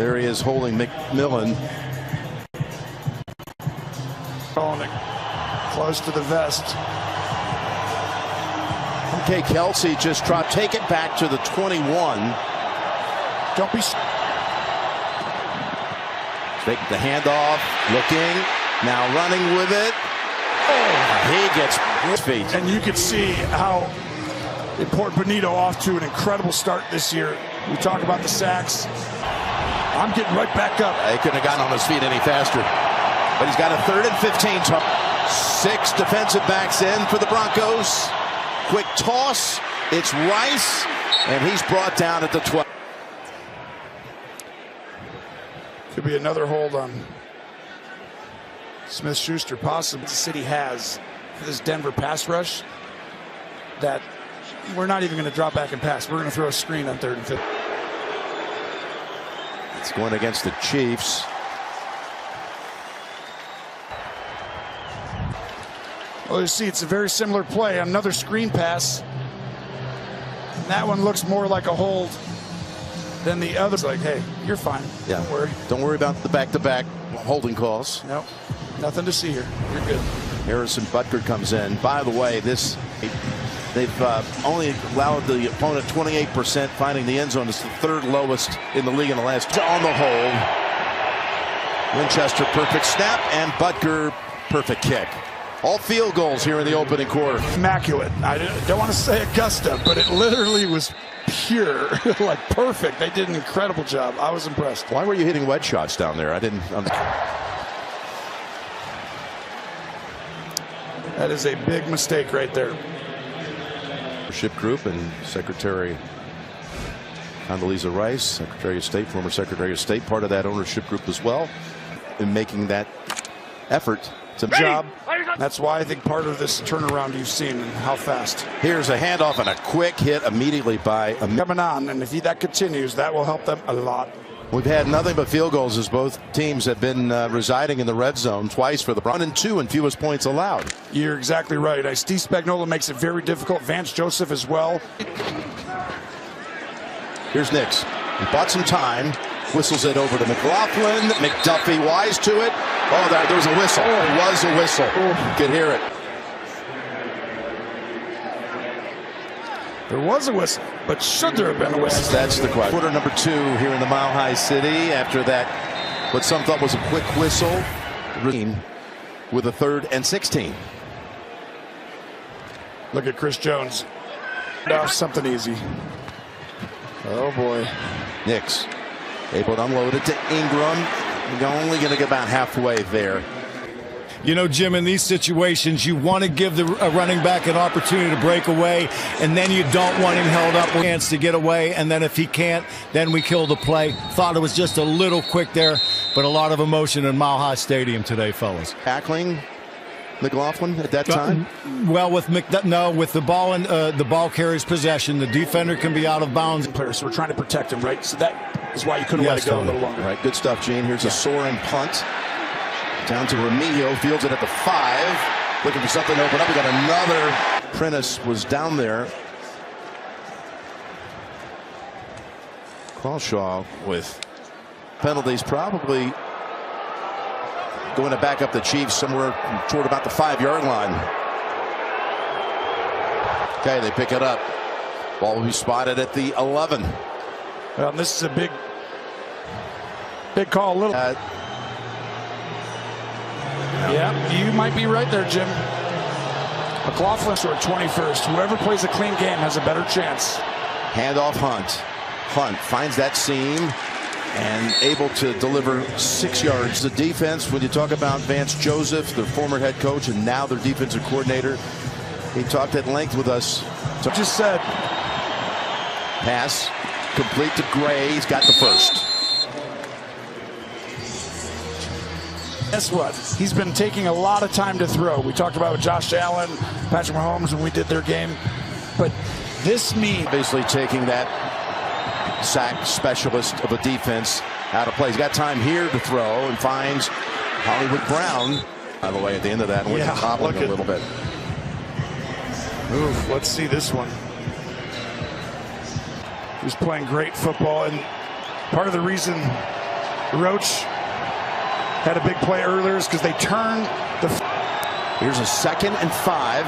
There he is holding McMillan. Calling it close to the vest. Okay, Kelsey just dropped. Take it back to the 21. Don't be. Take the handoff. Looking. Now running with it. Oh, he gets his feet. And you can see how important Benito off to an incredible start this year. We talk about the sacks. I'm getting right back up. He couldn't have gotten on his feet any faster. But he's got a 3rd and 15. 6 defensive backs in for the Broncos. Quick toss. It's Rice. And he's brought down at the 12. Could be another hold on Smith-Schuster. Possibly the city has for this Denver pass rush that we're not even going to drop back and pass. We're going to throw a screen on 3rd and 15. It's going against the Chiefs. Well, you see, it's a very similar play. Another screen pass. And that one looks more like a hold than the other. It's like, hey, you're fine. Yeah. Don't worry. Don't worry about the back-to-back holding calls. Nope. Nothing to see here. You're good. Harrison Butker comes in. By the way, they've only allowed the opponent 28% finding the end zone. It's the 3rd lowest in the league in the last. On the hold. Winchester perfect snap and Butker perfect kick. All field goals here in the opening quarter. Immaculate. I don't want to say Augusta, but it literally was pure, like perfect. They did an incredible job. I was impressed. Why were you hitting wedge shots down there? I didn't. That is a big mistake right there. Leadership group and Secretary Condoleezza Rice, Secretary of State, former Secretary of State, part of that ownership group as well, in making that effort. It's a job. That's why I think part of this turnaround you've seen and how fast. Here's a handoff and a quick hit immediately by coming on, and if that continues, that will help them a lot. We've had nothing but field goals as both teams have been residing in the red zone twice for the Broncos. 1 and 2 and fewest points allowed. You're exactly right. Steve Spagnuolo makes it very difficult. Vance Joseph as well. Here's Nix. He bought some time. Whistles it over to McLaughlin. McDuffie wise to it. Oh, there was a whistle. It was a whistle. You could hear it. There was a whistle, but should there have been a whistle? That's the question. Quarter number 2 here in the Mile High City. After that, what some thought was a quick whistle. With a 3rd and 16. Look at Chris Jones. Off something easy. Oh boy. Nix able to unload it to Ingram. You're only going to get about halfway there. You know, Jim, in these situations, you want to give the running back an opportunity to break away, and then you don't want him held up with a chance to get away. And then if he can't, then we kill the play. Thought it was just a little quick there, but a lot of emotion in Mile High Stadium today, fellas. Tackling McLaughlin at that time? Well, with the ball and the ball carries possession, the defender can be out of bounds. So we're trying to protect him, right? So that is why you couldn't let it go a little longer. Right, good stuff, Gene. Here's a soaring punt. Down to Remigio, fields it at the 5. Looking for something to open up. We got another. Prentice was down there. Crawshaw with penalties, probably going to back up the Chiefs somewhere toward about the 5-yard line. Okay, they pick it up. Ball will be spotted at the 11. Well, this is a big call. Yeah, you might be right there, Jim. McLaughlin short 21st. Whoever plays a clean game has a better chance. Handoff Hunt. Hunt finds that seam and able to deliver 6 yards. The defense, when you talk about Vance Joseph, their former head coach and now their defensive coordinator, he talked at length with us. Just said. Pass complete to Gray. He's got the first. Guess what? He's been taking a lot of time to throw. We talked about Josh Allen, Patrick Mahomes when we did their game. But this means basically taking that sack specialist of a defense out of play. He's got time here to throw and finds Hollywood Brown. By the way, at the end of that, we're toppling a little bit. Ooh, let's see this one. He's playing great football, and part of the reason Roach had a big play earlier because they turned the. Here's a 2nd and 5.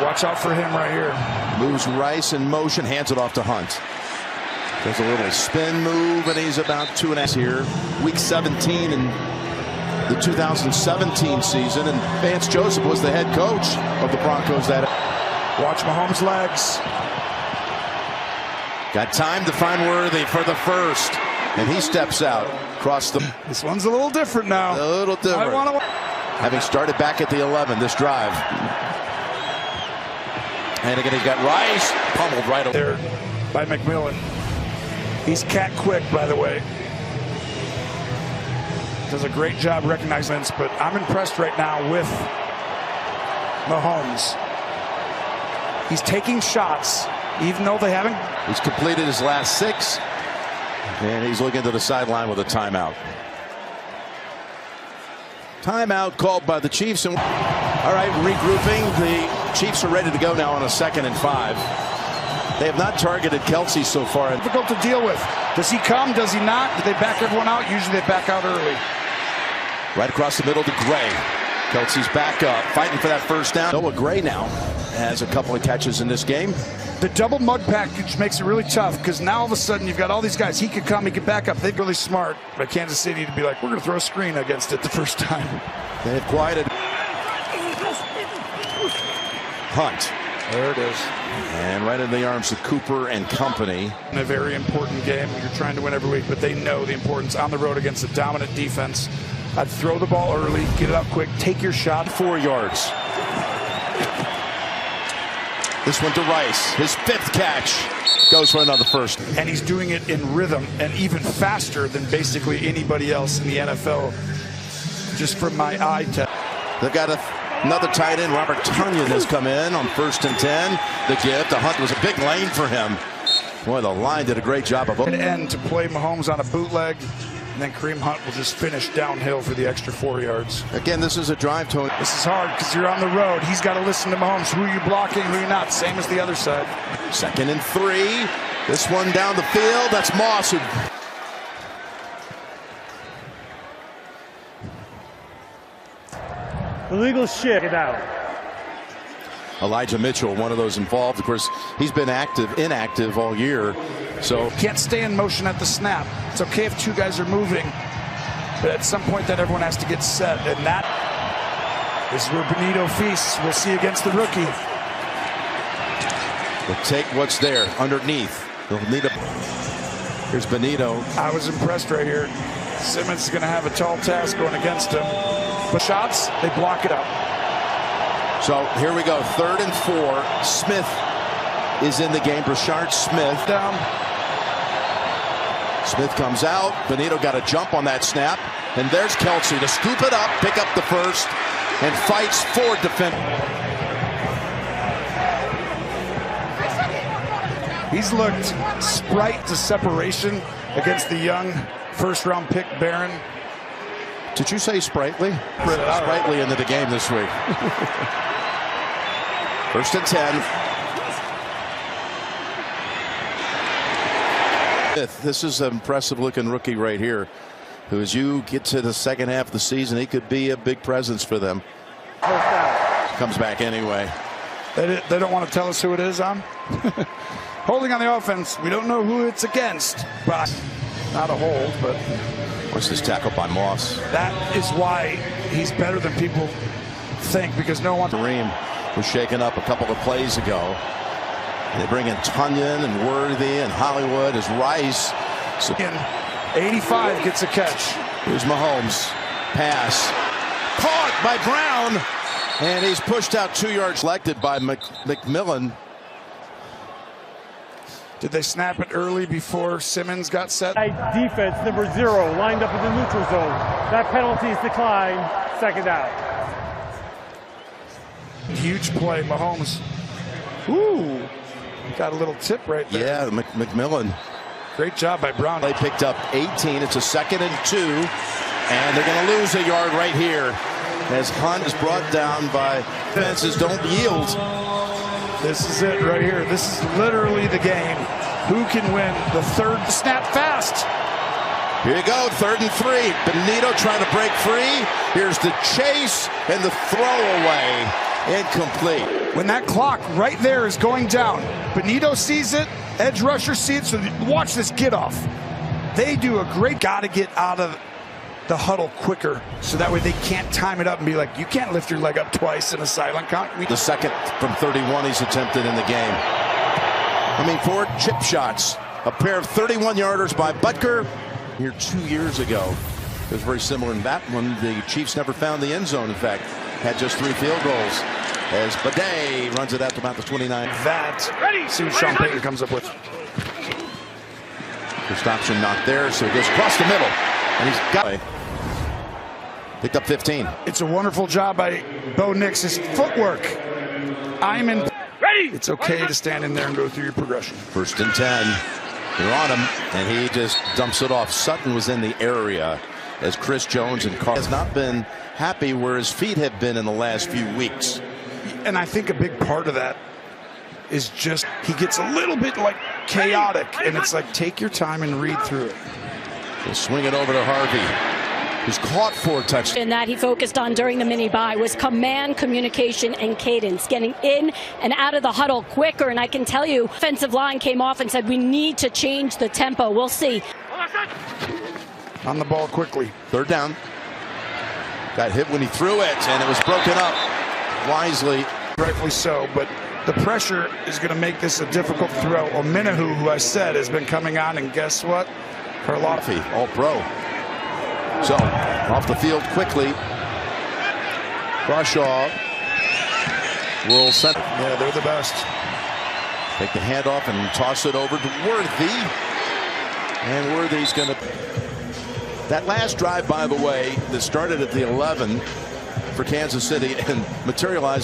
Watch out for him right here. Moves Rice in motion, hands it off to Hunt. Does a little spin move, and he's about 2.5 here. Week 17 in the 2017 season, and Vance Joseph was the head coach of the Broncos. That watch Mahomes' legs. Got time to find Worthy for the first, and he steps out across the. This one's a little different now. A little different. Having started back at the 11 this drive. And again, he's got Rice pummeled right over there by McMillan. He's cat quick, by the way. Does a great job recognizing this, but I'm impressed right now with Mahomes. He's taking shots, even though they haven't. He's completed his last 6, and he's looking to the sideline with a timeout. Timeout called by the Chiefs. And all right, regrouping. The Chiefs are ready to go now on a 2nd and 5. They have not targeted Kelce so far. Difficult to deal with. Does he come? Does he not? Do they back everyone out? Usually they back out early. Right across the middle to Gray. Kelce's back up, fighting for that first down. Noah Gray now has a couple of catches in this game. The double mud package makes it really tough because now all of a sudden you've got all these guys. He could come, he could back up. They're really smart by Kansas City to be like, we're going to throw a screen against it the first time. They have quieted. Hunt. There it is. And right in the arms of Cooper and company. In a very important game. You're trying to win every week, but they know the importance on the road against a dominant defense. I'd throw the ball early, get it up quick, take your shot. 4 yards. This one to Rice. His 5th catch goes for another first. And he's doing it in rhythm and even faster than basically anybody else in the NFL. Just from my eye test. They've got another tight end. Robert Tonyan has come in on 1st and 10. The gift. The Hunt was a big lane for him. Boy, the line did a great job of an end to play Mahomes on a bootleg. And then Kareem Hunt will just finish downhill for the extra 4 yards. Again, this is a drive, Tony. This is hard because you're on the road. He's got to listen to Mahomes. Who are you blocking, who are you not? Same as the other side. 2nd and 3. This one down the field. That's Moss. Illegal shit. Get out. Elijah Mitchell, one of those involved. Of course, he's been inactive all year. So can't stay in motion at the snap. It's okay if 2 guys are moving, but at some point that everyone has to get set, and that is where Benito feasts. We'll see against the rookie. We'll take what's there underneath. They'll need a. Here's Benito. I was impressed right here. Simmons is going to have a tall task going against him. But shots, they block it up. So here we go. 3rd and 4. Smith is in the game. Brashard Smith down. Smith comes out. Benito got a jump on that snap. And there's Kelce to scoop it up, pick up the first, and fights for defense. He's looked sprite to separation against the young first-round pick Barron. Did you say sprightly? Sprightly into the game this week. 1st and 10. This is an impressive-looking rookie right here, who, as you get to the second half of the season, he could be a big presence for them. Comes back anyway. They don't want to tell us who it is, holding on the offense. We don't know who it's against, but not a hold, but. What's this tackle by Moss? That is why he's better than people think, because no one. Kareem was shaken up a couple of plays ago. And they bring in Tonyan and Worthy and Hollywood as Rice. So 85 gets a catch. Here's Mahomes. Pass. Caught by Brown. And he's pushed out 2 yards. Selected by McMillan. Did they snap it early before Simmons got set? Defense number 0 lined up in the neutral zone. That penalty is declined. 2nd down. Huge play, Mahomes. Ooh, got a little tip right there. Yeah, McMillan. Great job by Brown. They picked up 18. It's a 2nd and 2, and they're going to lose a yard right here as Hunt is brought down by defenses. Don't yield. This is it right here. This is literally the game. Who can win the 3rd snap fast? Here you go, 3rd and 3. Benito trying to break free. Here's the chase and the throwaway. Incomplete. When that clock right there is going down, Benito sees it, edge rusher sees it, so watch this get off. They do a great, gotta get out of the huddle quicker, so that way they can't time it up and be like, you can't lift your leg up twice in a silent count. The second from 31 he's attempted in the game. 4 chip shots. A pair of 31-yarders by Butker here 2 years ago. It was very similar in that one. The Chiefs never found the end zone. In fact, had just 3 field goals. As Bidet runs it out to about the 29. See what Sean Payton comes up with. First option not there, so he goes across the middle. And he's got it. Picked up 15. It's a wonderful job by Bo Nix. His footwork. I'm in. It's okay to stand in there and go through your progression. 1st and 10. They're on him, and he just dumps it off. Sutton was in the area as Chris Jones and Carr has not been happy where his feet have been in the last few weeks. And I think a big part of that is just he gets a little bit like chaotic, and it's like take your time and read through it. They'll swing it over to Harvey, who's caught 4 touchdowns. And that he focused on during the mini bye was command, communication, and cadence, getting in and out of the huddle quicker. And I can tell you, offensive line came off and said we need to change the tempo. We'll see. On the ball quickly. 3rd down. Got hit when he threw it, and it was broken up wisely. Rightfully so, but the pressure is going to make this a difficult throw. Ominahu, who I said has been coming on, and guess what? Karloffi, all-pro. So, off the field quickly. Crawshaw will send. Yeah, they're the best. Take the handoff and toss it over to Worthy. And Worthy's going to. That last drive, by the way, that started at the 11 for Kansas City and materialized.